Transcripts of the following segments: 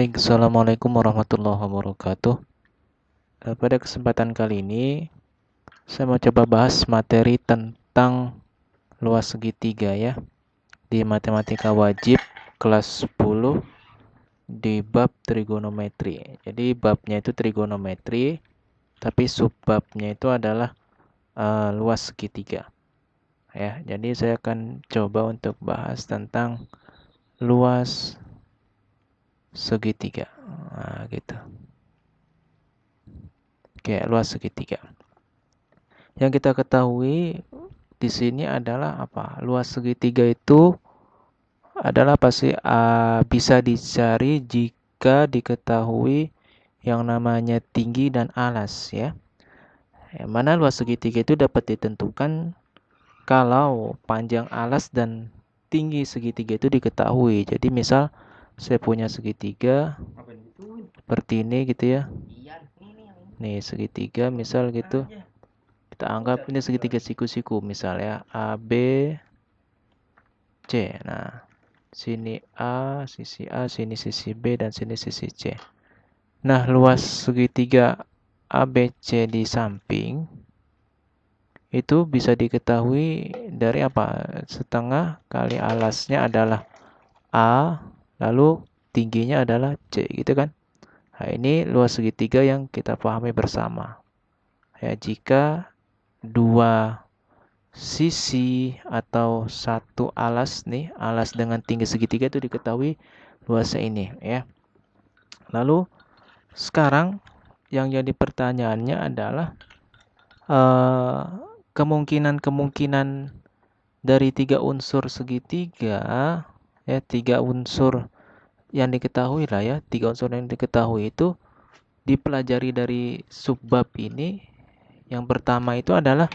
Baik, Assalamualaikum warahmatullahi wabarakatuh. Pada kesempatan kali ini, saya mau coba bahas materi tentang luas segitiga ya, di matematika wajib kelas 10 di bab trigonometri. Jadi babnya itu trigonometri, tapi subbabnya itu adalah luas segitiga. Ya, jadi saya akan coba untuk bahas tentang luas segitiga. Nah, gitu. Oke, luas segitiga. Yang kita ketahui di sini adalah apa? Luas segitiga itu adalah pasti bisa dicari jika diketahui yang namanya tinggi dan alas ya. Yang mana luas segitiga itu dapat ditentukan kalau panjang alas dan tinggi segitiga itu diketahui. Jadi misal saya punya segitiga seperti ini gitu ya. Nih segitiga misal gitu. Kita anggap ini segitiga siku-siku misalnya A, B, C. Nah, sini A, sini sisi B, dan sini sisi C. Nah, luas segitiga ABC di samping itu bisa diketahui dari apa? Setengah kali alasnya adalah A, lalu tingginya adalah C, gitu kan? Nah, ini luas segitiga yang kita pahami bersama. Ya, jika dua sisi atau satu alas nih, alas dengan tinggi segitiga itu diketahui luasnya ini ya. Lalu sekarang yang jadi pertanyaannya adalah eh, kemungkinan-kemungkinan dari tiga unsur segitiga ya, tiga unsur yang diketahui lah ya, tiga unsur yang diketahui itu dipelajari dari subbab ini. Yang pertama itu adalah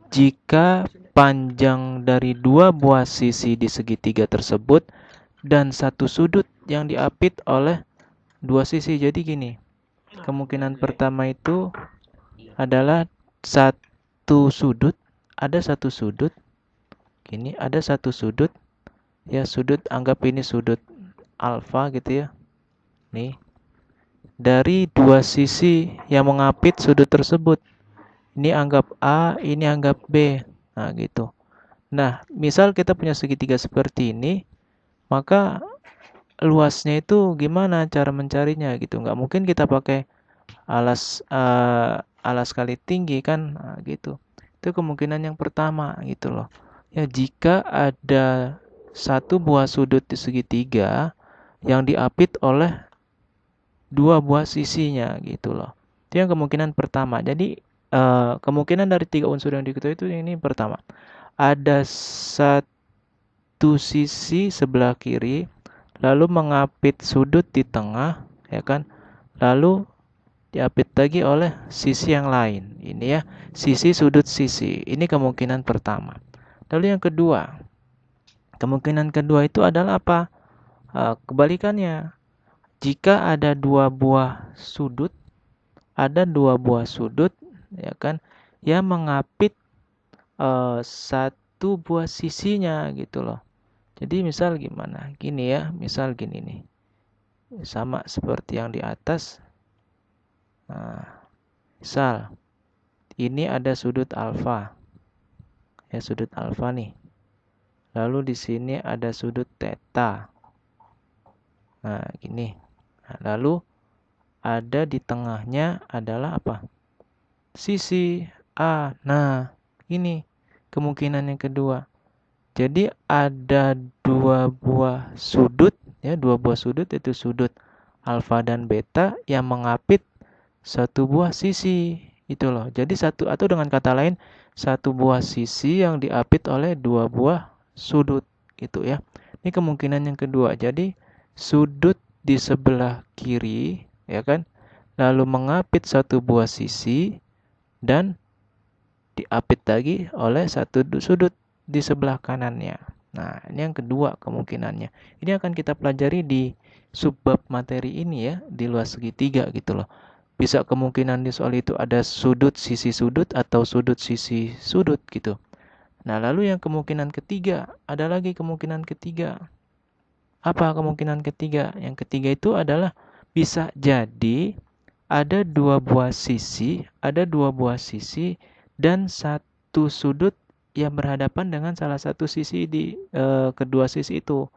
jika panjang dari dua buah sisi di segitiga tersebut dan satu sudut yang diapit oleh dua sisi. Jadi gini, kemungkinan pertama itu adalah satu sudut, gini, ada satu sudut, ya sudut, anggap ini sudut alfa gitu ya. Nih, dari dua sisi yang mengapit sudut tersebut. Ini anggap A, ini anggap B. Nah, gitu. Nah, misal kita punya segitiga seperti ini, maka luasnya itu gimana cara mencarinya gitu. Nggak mungkin kita pakai alas kali tinggi kan, nah, gitu. Itu kemungkinan yang pertama gitu loh. Ya, jika ada satu buah sudut di segitiga yang diapit oleh dua buah sisinya gitu loh. Itu yang kemungkinan pertama. Jadi kemungkinan dari tiga unsur yang diketahui itu ini pertama. Ada satu sisi sebelah kiri lalu mengapit sudut di tengah ya kan. Lalu diapit lagi oleh sisi yang lain. Ini ya, sisi sudut sisi. Ini kemungkinan pertama. Lalu yang kedua, kemungkinan kedua itu adalah apa? Kebalikannya. Jika ada dua buah sudut ya kan yang mengapit satu buah sisinya gitu loh. Jadi misal gimana? Gini ya, misal gini nih. Sama seperti yang di atas. Nah, misal ini ada sudut alfa. Ya, sudut alfa nih. Lalu di sini ada sudut theta. Nah, gini. Nah, lalu ada di tengahnya adalah apa? Sisi A. Nah, ini kemungkinan yang kedua. Jadi ada dua buah sudut, ya, dua buah sudut itu sudut alfa dan beta yang mengapit satu buah sisi. Itu loh. Jadi satu, atau dengan kata lain, satu buah sisi yang diapit oleh dua buah sudut gitu ya. Ini kemungkinan yang kedua. Jadi sudut di sebelah kiri ya kan, lalu mengapit satu buah sisi dan diapit lagi oleh satu sudut di sebelah kanannya. Nah, ini yang kedua kemungkinannya. Ini akan kita pelajari di subbab materi ini ya, di luas segitiga gitu loh. Bisa kemungkinan di soal itu ada sudut sisi sudut atau sudut sisi sudut gitu. Nah, lalu yang kemungkinan ketiga, ada lagi kemungkinan ketiga. Apa kemungkinan ketiga? Yang ketiga itu adalah bisa jadi ada dua buah sisi dan satu sudut yang berhadapan dengan salah satu sisi di kedua sisi itu.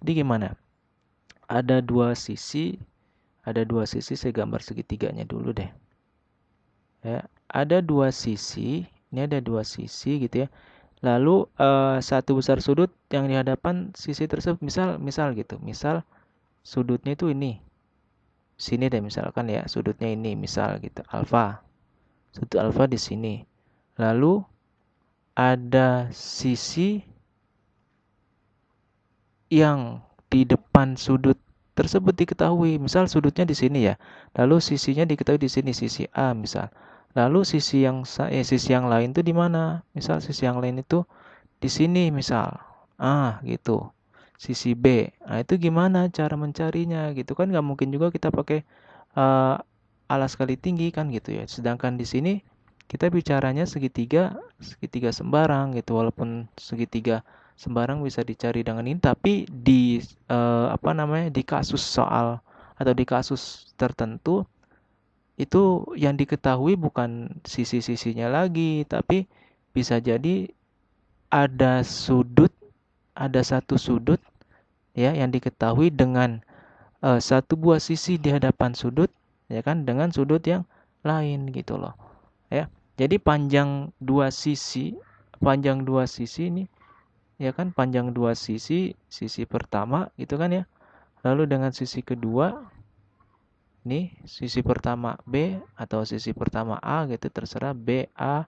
Jadi gimana? Ada dua sisi, saya gambar segitiganya dulu deh. Ya, ada dua sisi, ini ada dua sisi gitu ya. Lalu satu besar sudut yang di hadapan sisi tersebut, misal gitu. Misal sudutnya itu ini. Sini deh misalkan ya, sudutnya ini misal gitu, alfa. Sudut alfa di sini. Lalu ada sisi yang di depan sudut tersebut diketahui. Misal sudutnya di sini ya. Lalu sisinya diketahui di sini, sisi A misal. Lalu sisi yang lain itu di mana? Misal sisi yang lain itu di sini misal. Gitu. Sisi B. Nah, itu gimana cara mencarinya gitu kan, nggak mungkin juga kita pakai uh, alas kali tinggi kan gitu ya. Sedangkan di sini kita bicaranya segitiga, segitiga sembarang gitu. Walaupun segitiga sembarang bisa dicari dengan ini, tapi di di kasus soal atau di kasus tertentu itu yang diketahui bukan sisi-sisinya lagi, tapi bisa jadi ada sudut, ada satu sudut ya yang diketahui dengan satu buah sisi di hadapan sudut ya kan dengan sudut yang lain gitu loh ya. Jadi panjang dua sisi ini ya kan, panjang dua sisi, sisi pertama gitu kan ya. Lalu dengan sisi kedua nih, sisi pertama B atau sisi pertama A gitu terserah, B A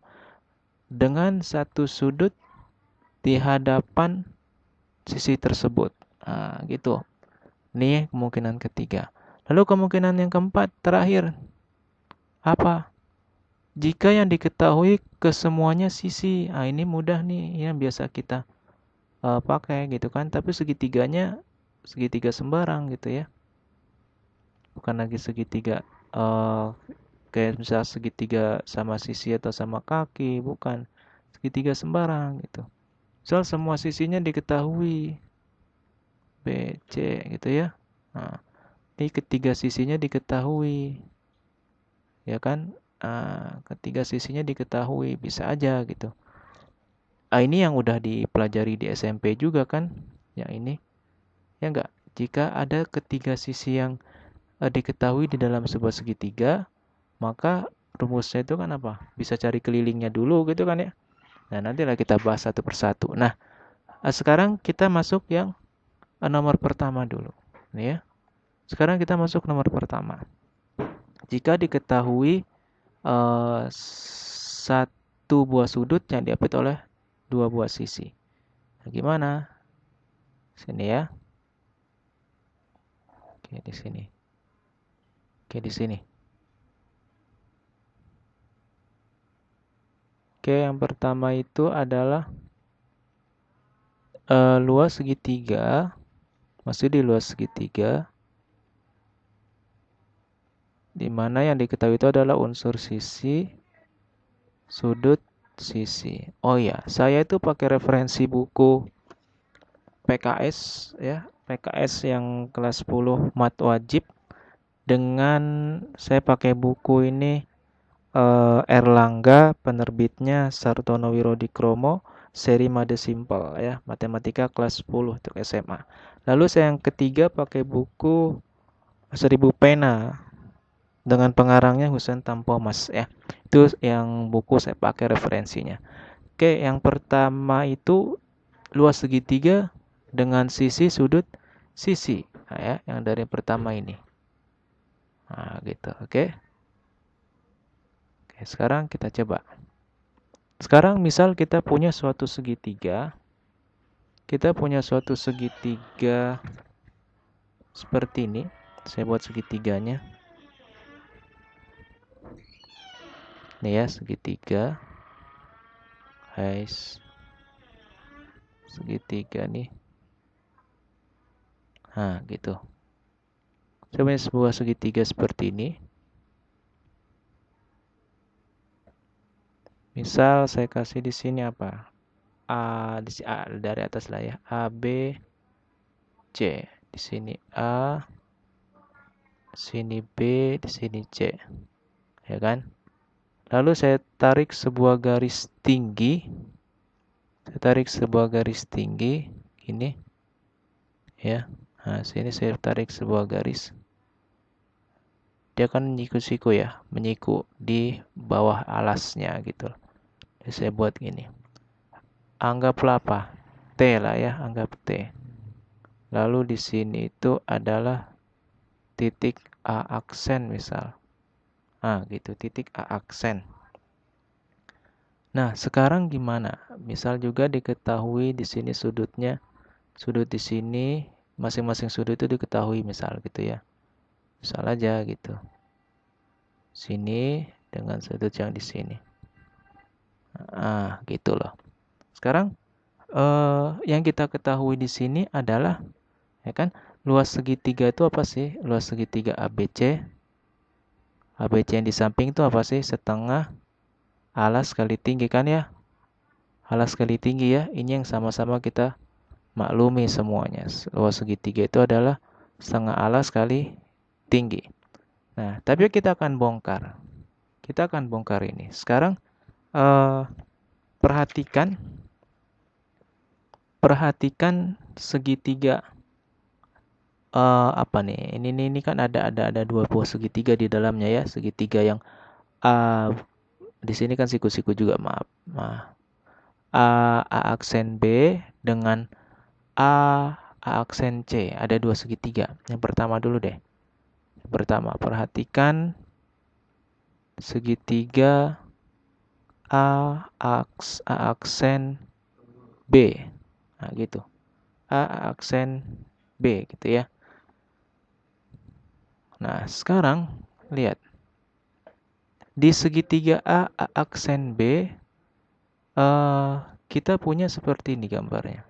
dengan satu sudut di hadapan sisi tersebut. Nah, gitu. Ini kemungkinan ketiga. Lalu kemungkinan yang keempat, terakhir, apa? Jika yang diketahui kesemuanya sisi, ini mudah nih, yang biasa kita pakai gitu kan. Tapi segitiganya, segitiga sembarang gitu ya. Bukan lagi segitiga kayak misal segitiga sama sisi atau sama kaki, bukan. Segitiga sembarang gitu. Misal semua sisinya diketahui, B, C gitu ya. Nah, ini ketiga sisinya diketahui, ya kan? Ketiga sisinya diketahui, bisa aja gitu. Ini yang udah dipelajari di SMP juga kan? Yang ini, ya enggak? Jika ada ketiga sisi yang diketahui di dalam sebuah segitiga, maka rumusnya itu kan apa? Bisa cari kelilingnya dulu gitu kan ya? Nah, nantilah kita bahas satu persatu. Nah, sekarang kita masuk yang nomor pertama dulu. Nih ya. Sekarang kita masuk nomor pertama. Jika diketahui satu buah sudut yang diapit oleh dua buah sisi. Nah, gimana? Sini ya. Oke, di sini. Oke, di sini. Oke, yang pertama itu adalah luas segitiga. Masih di luas segitiga. Di mana yang diketahui itu adalah unsur sisi, sudut, sisi. Oh ya, saya itu pakai referensi buku PKS ya, PKS yang kelas 10 mat wajib, dengan saya pakai buku ini Erlangga, penerbitnya Sartono Wirodikromo, seri Made Simple ya, matematika kelas 10 untuk SMA. Lalu saya yang ketiga pakai buku 1000 Pena dengan pengarangnya Husein Tampomas ya. Itu yang buku saya pakai referensinya. Oke, yang pertama itu luas segitiga dengan sisi, sudut, sisi. Nah, ya, yang dari pertama ini. Nah, gitu. Oke. Oke, sekarang kita coba. Sekarang misal kita punya suatu segitiga. Kita punya suatu segitiga seperti ini. Saya buat segitiganya. Nih ya, segitiga. Guys. Segitiga nih. Nah, gitu. Saya punya sebuah segitiga seperti ini. Misal saya kasih di sini apa? A dari atas lah ya. A, B, C. di sini A, di sini B, di sini C. Ya kan? Lalu saya tarik sebuah garis tinggi. Saya tarik sebuah garis tinggi ini ya. Nah, sini saya tarik sebuah garis. Dia kan menyiku-siku ya, menyiku di bawah alasnya gitu. Jadi saya buat gini. Anggaplah apa? T lah ya, anggap T. Lalu di sini itu adalah titik A aksen misal. Ah, gitu, titik A aksen. Nah, sekarang gimana? Misal juga diketahui di sini sudutnya, sudut di sini, masing-masing sudut itu diketahui misal gitu ya. Misal aja gitu. Sini dengan sudut yang di sini. Ah, gitu loh. Sekarang yang kita ketahui di sini adalah ya kan, luas segitiga itu apa sih? Luas segitiga ABC. ABC yang di samping itu apa sih? Setengah alas kali tinggi kan ya? Alas kali tinggi ya. Ini yang sama-sama kita maklumi semuanya. Luas segitiga itu adalah setengah alas kali tinggi. Nah, tapi kita akan bongkar. Kita akan bongkar ini. Sekarang perhatikan segitiga apa nih? Ini kan ada dua buah segitiga di dalamnya ya. Segitiga yang di sini kan siku-siku juga, maaf. Nah, A aksen B dengan A aksen C. Ada dua segitiga. Yang pertama dulu deh. Yang pertama, perhatikan segitiga A aksen B. Nah, gitu. A aksen B gitu ya. Nah, sekarang lihat. Di segitiga A aksen B kita punya seperti ini gambarnya.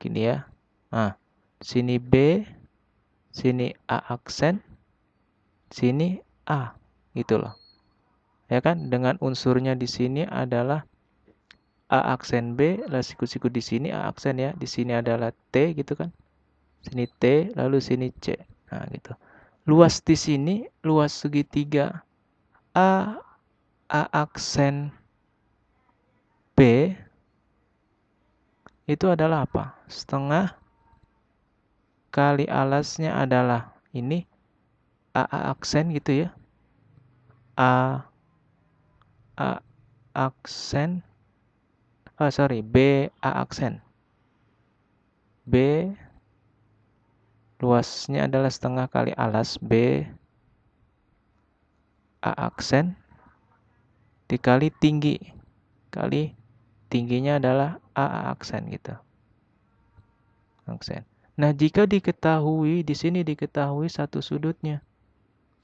Gini ya. Nah, sini B, sini A aksen, sini A, gitu loh. Ya kan? Dengan unsurnya di sini adalah A aksen B, lalu siku-siku di sini A aksen ya. Di sini adalah T gitu kan. Sini T, lalu sini C. Nah, gitu. Luas di sini, luas segitiga A aksen B itu adalah apa? Setengah kali alasnya adalah ini A aksen gitu ya. A aksen. B A aksen. B luasnya adalah setengah kali alas B A aksen dikali tinggi. Kali tingginya adalah A aksen gitu. Aksen. Nah, jika diketahui di sini diketahui satu sudutnya.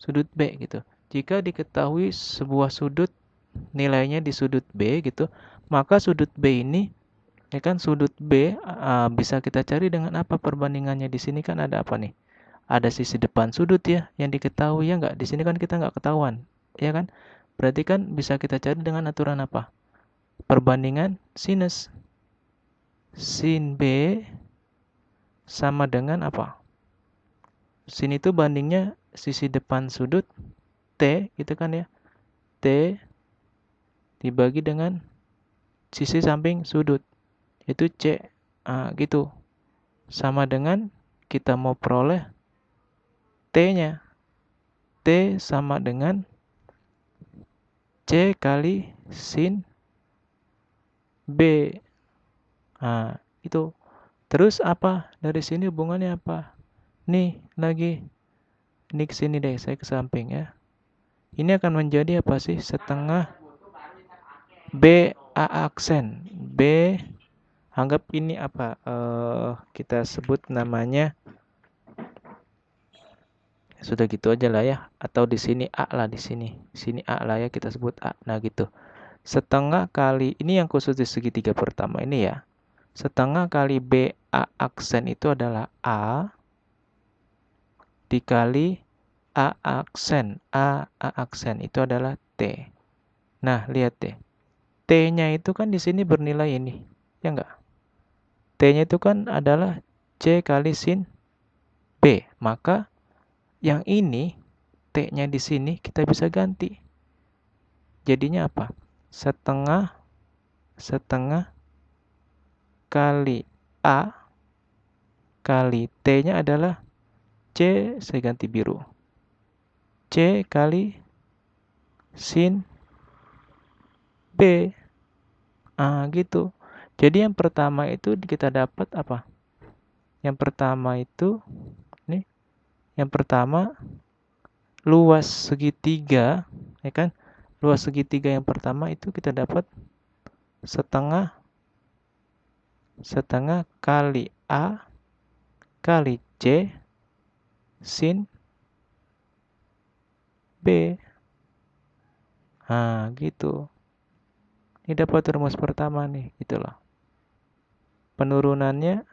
Sudut B gitu. Jika diketahui sebuah sudut nilainya di sudut B gitu, maka sudut B ini ya kan, sudut B bisa kita cari dengan apa perbandingannya. Di sini kan ada apa nih? Ada sisi depan sudut ya yang diketahui ya enggak? Di sini kan kita enggak ketahuan, ya kan? Berarti kan bisa kita cari dengan aturan apa? Perbandingan sinus. Sin B sama dengan apa? Sin itu bandingnya sisi depan sudut T gitu kan ya. T dibagi dengan sisi samping sudut, itu C. Gitu. Sama dengan kita mau peroleh T-nya. T sama dengan C kali sin B. Itu. Terus apa? Dari sini hubungannya apa? Nih, lagi. Ini ke sini deh, saya ke samping ya. Ini akan menjadi apa sih? Setengah B A aksen. B, anggap ini apa? Kita sebut namanya. Sudah gitu aja lah ya. Atau di sini A lah di sini. Sini A lah ya, kita sebut A. Nah, gitu. Setengah kali, ini yang khusus di segitiga pertama ini ya. Setengah kali B A aksen itu adalah A dikali A aksen. A aksen itu adalah T. Nah, lihat deh. T-nya itu kan di sini bernilai ini. Ya enggak? T-nya itu kan adalah C kali sin B. Maka yang ini, T-nya di sini kita bisa ganti. Jadinya apa? Setengah kali A kali T-nya adalah C, saya ganti biru. C kali sin B. Gitu. Jadi yang pertama itu kita dapat apa? Yang pertama itu, nih, yang pertama luas segitiga, ya kan? Luas segitiga yang pertama itu kita dapat setengah kali A kali C sin B. Gitu. Ini dapat rumus pertama nih, itulah. Penurunannya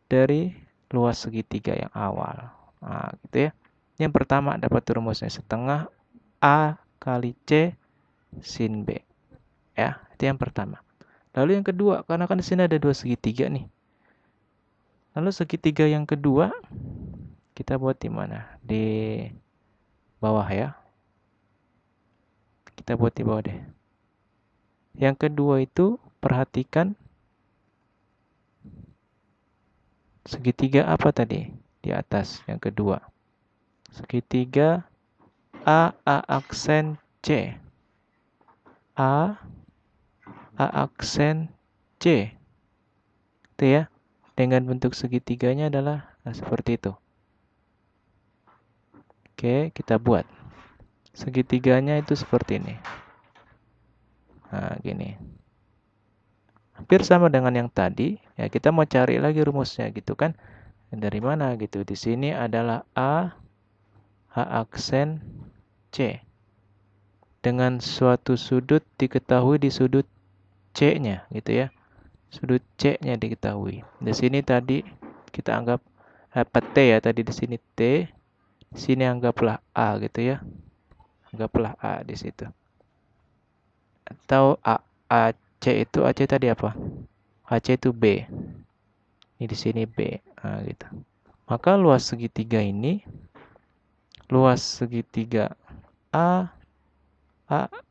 dari luas segitiga yang awal. Gitu ya. Yang pertama dapat rumusnya setengah A kali C sin B. Ya, itu yang pertama. Lalu yang kedua, karena kan di sini ada dua segitiga nih. Lalu segitiga yang kedua kita buat di mana? Di bawah ya. Kita buat di bawah deh. Yang kedua itu perhatikan segitiga apa tadi? Di atas yang kedua. Segitiga A aksen C. A aksen C. Itu ya. Dengan bentuk segitiganya adalah seperti itu. Oke, kita buat. Segitiganya itu seperti ini. Gini. Hampir sama dengan yang tadi. Ya, kita mau cari lagi rumusnya gitu kan. Dari mana gitu. Di sini adalah A aksen C. Dengan suatu sudut diketahui di sudut C-nya gitu ya. Sudut C-nya diketahui. Di sini tadi kita anggap T ya, tadi di sini T. Di sini anggaplah A gitu ya. Anggaplah A di situ. Atau AC itu AC tadi apa? AC itu B. Ini di sini B. Gitu. Maka luas segitiga ini, luas segitiga A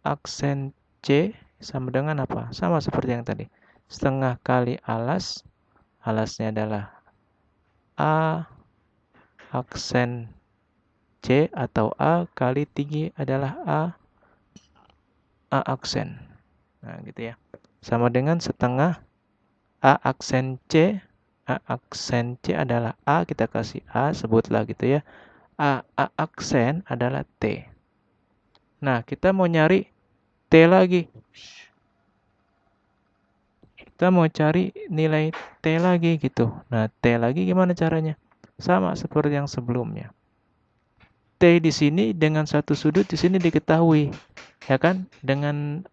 aksen C sama dengan apa? Sama seperti yang tadi. Setengah kali alas. Alasnya adalah A aksen C atau A kali tinggi adalah A aksen. Gitu ya. Sama dengan setengah A aksen C. A aksen C adalah A, kita kasih A, sebutlah gitu ya. A aksen adalah T. Nah, kita mau nyari T lagi. Kita mau cari nilai T lagi gitu. Nah, T lagi gimana caranya? Sama seperti yang sebelumnya. T di sini dengan satu sudut di sini diketahui. Ya kan? Dengan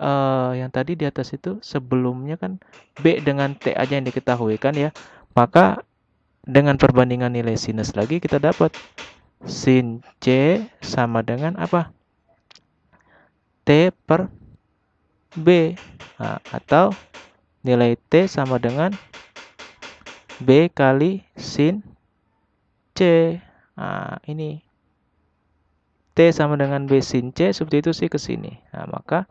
yang tadi di atas itu sebelumnya kan B dengan T aja yang diketahui kan ya. Maka dengan perbandingan nilai sinus lagi kita dapat sin C sama dengan apa? T per B. Atau nilai T sama dengan B kali sin C. Ini T sama dengan B sin C, substitusi ke sini. Maka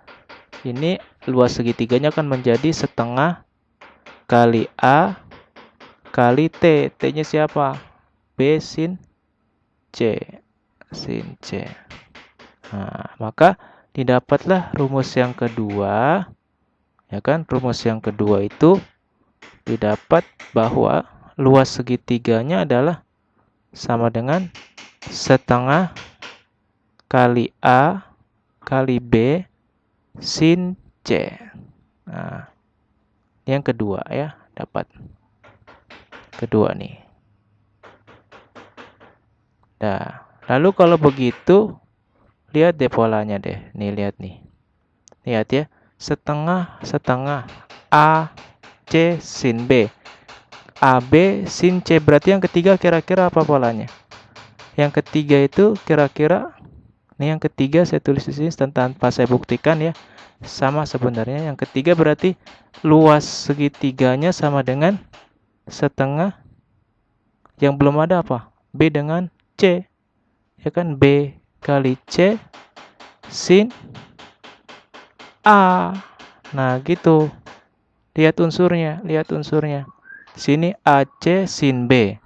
ini luas segitiganya akan menjadi setengah kali A kali T. T-nya siapa? B sin C. Sin C. Maka didapatlah rumus yang kedua. Ya kan? Rumus yang kedua itu didapat bahwa luas segitiganya adalah sama dengan setengah kali A kali B sin C. Yang kedua ya, dapat. Kedua nih. Nah, lalu kalau begitu, lihat deh polanya deh. Nih, lihat nih. Lihat ya, setengah A C sin B. AB sin C, berarti yang ketiga kira-kira apa polanya? Yang ketiga itu kira-kira, nih yang ketiga saya tulis di sini tanpa saya buktikan ya. Sama sebenarnya. Yang ketiga berarti luas segitiganya sama dengan setengah, yang belum ada apa? B dengan C. Ya kan, B kali C sin A. Nah, gitu. Lihat unsurnya. Sini AC sin B.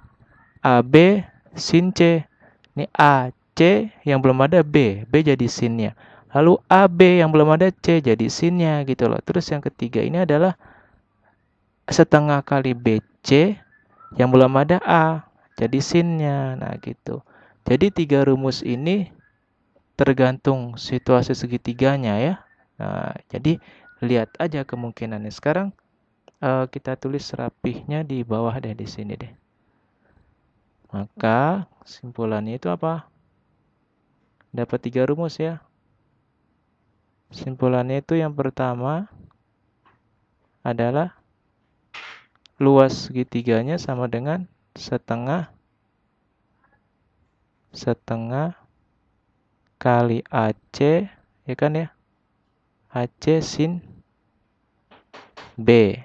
AB sin C. Ini AC yang belum ada B. B jadi sinnya. Lalu AB yang belum ada C jadi sinnya gitu loh. Terus yang ketiga ini adalah setengah kali BC yang belum ada A. Jadi sinnya. Nah gitu. Jadi 3 rumus ini tergantung situasi segitiganya ya. Nah, jadi lihat aja kemungkinannya. Sekarang kita tulis rapihnya di bawah deh, di sini deh. Maka kesimpulannya itu apa? Dapat 3 rumus ya. Kesimpulannya itu yang pertama adalah luas segitiganya sama dengan setengah kali AC, ya kan ya? AC sin B.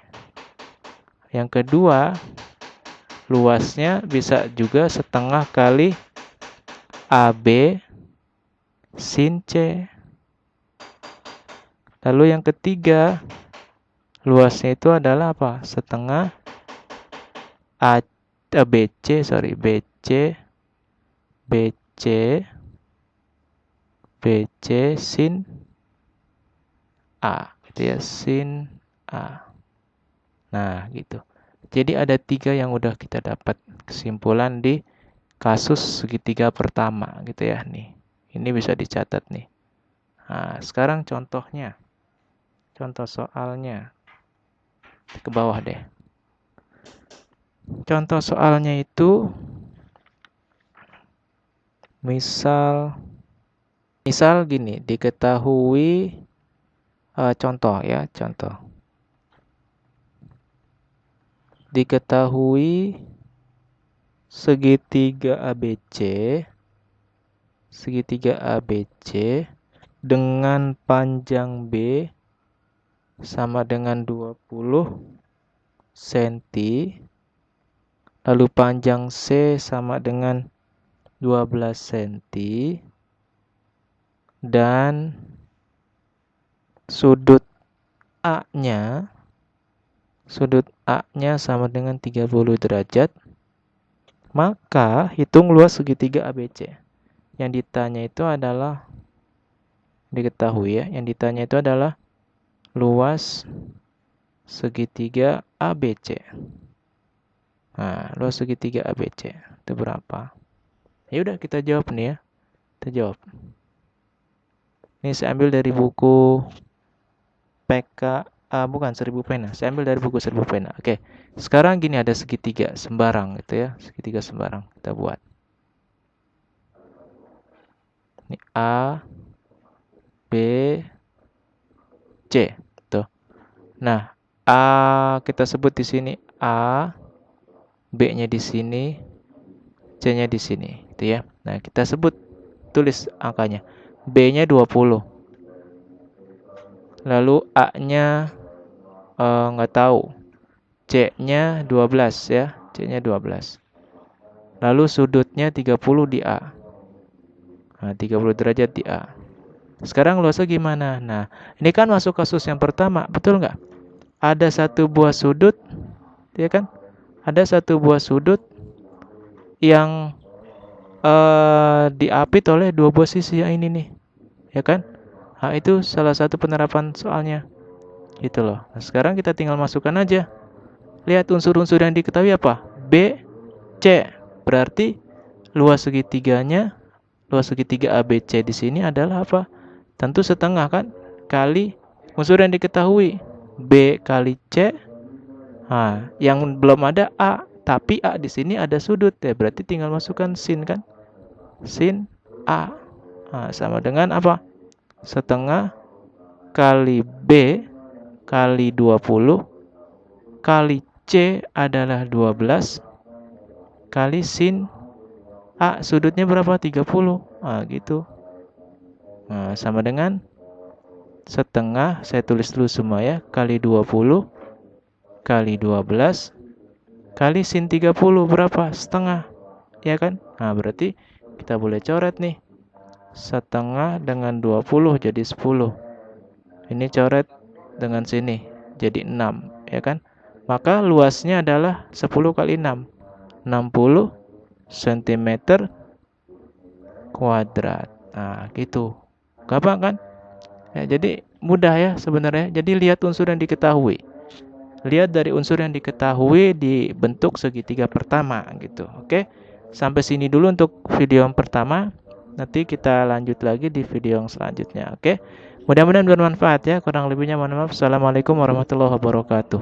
Yang kedua, luasnya bisa juga setengah kali AB sin C. Lalu yang ketiga, luasnya itu adalah apa? Setengah BC sin A, gitu ya, sin A. Nah, gitu. Jadi ada 3 yang udah kita dapat kesimpulan di kasus segitiga pertama, gitu ya, nih. Ini bisa dicatat nih. Nah, sekarang contohnya. Contoh soalnya. Ke bawah deh. Contoh soalnya itu misal gini, diketahui contoh. Diketahui segitiga ABC dengan panjang B sama dengan 20 cm, lalu panjang C sama dengan 12 cm, dan sudut A-nya sama dengan 30 derajat, maka hitung luas segitiga ABC. Yang ditanya itu adalah, diketahui ya, yang ditanya itu adalah luas segitiga ABC. Nah, luas segitiga ABC itu berapa? Ya udah, kita jawab nih ya. Kita jawab. Ini saya ambil dari buku PK, bukan 1000 pena. Saya ambil dari buku 1000 pena. Oke. Sekarang gini, ada segitiga sembarang gitu ya. Segitiga sembarang kita buat. Ini A, B, C. Tuh. Nah, A kita sebut di sini A, B-nya di sini, C-nya di sini, gitu ya. Nah, kita sebut, tulis angkanya. B-nya 20. Lalu A-nya nggak tahu. C-nya 12 ya. C-nya 12. Lalu sudutnya 30 di A. Nah, 30 derajat di A. Sekarang luasnya gimana? Nah, ini kan masuk kasus yang pertama, betul nggak? Ada satu buah sudut, ya kan? Ada satu buah sudut yang diapit oleh 2 buah sisi yang ini nih, ya kan? Nah, itu salah satu penerapan soalnya, gitu loh. Nah, sekarang kita tinggal masukkan aja. Lihat unsur-unsur yang diketahui apa? B, C. Berarti luas segitiga ABC di sini adalah apa? Tentu setengah kan? Kali unsur yang diketahui. B kali C. Nah, yang belum ada A, tapi A di sini ada sudut ya, berarti tinggal masukkan sin kan? Sin A. Nah, sama dengan apa? Setengah kali B kali 20 kali C adalah 12 kali sin A, sudutnya berapa? 30. Nah, gitu. Nah, sama dengan setengah, saya tulis dulu semua ya, kali 20 kali 12 kali sin 30 berapa? Setengah. Ya kan? Nah, berarti kita boleh coret nih. Setengah dengan 20 jadi 10. Ini coret dengan sini jadi 6, ya kan? Maka luasnya adalah 10 kali 6. 60 cm kuadrat. Nah, gitu. Gampang kan? Ya, jadi mudah ya sebenarnya. Jadi lihat unsur yang diketahui. Lihat dari unsur yang diketahui dibentuk segitiga pertama gitu. Oke. Sampai sini dulu untuk video yang pertama. Nanti kita lanjut lagi di video yang selanjutnya. Oke. Mudah-mudahan bermanfaat ya. Kurang lebihnya mohon maaf. Assalamualaikum warahmatullahi wabarakatuh.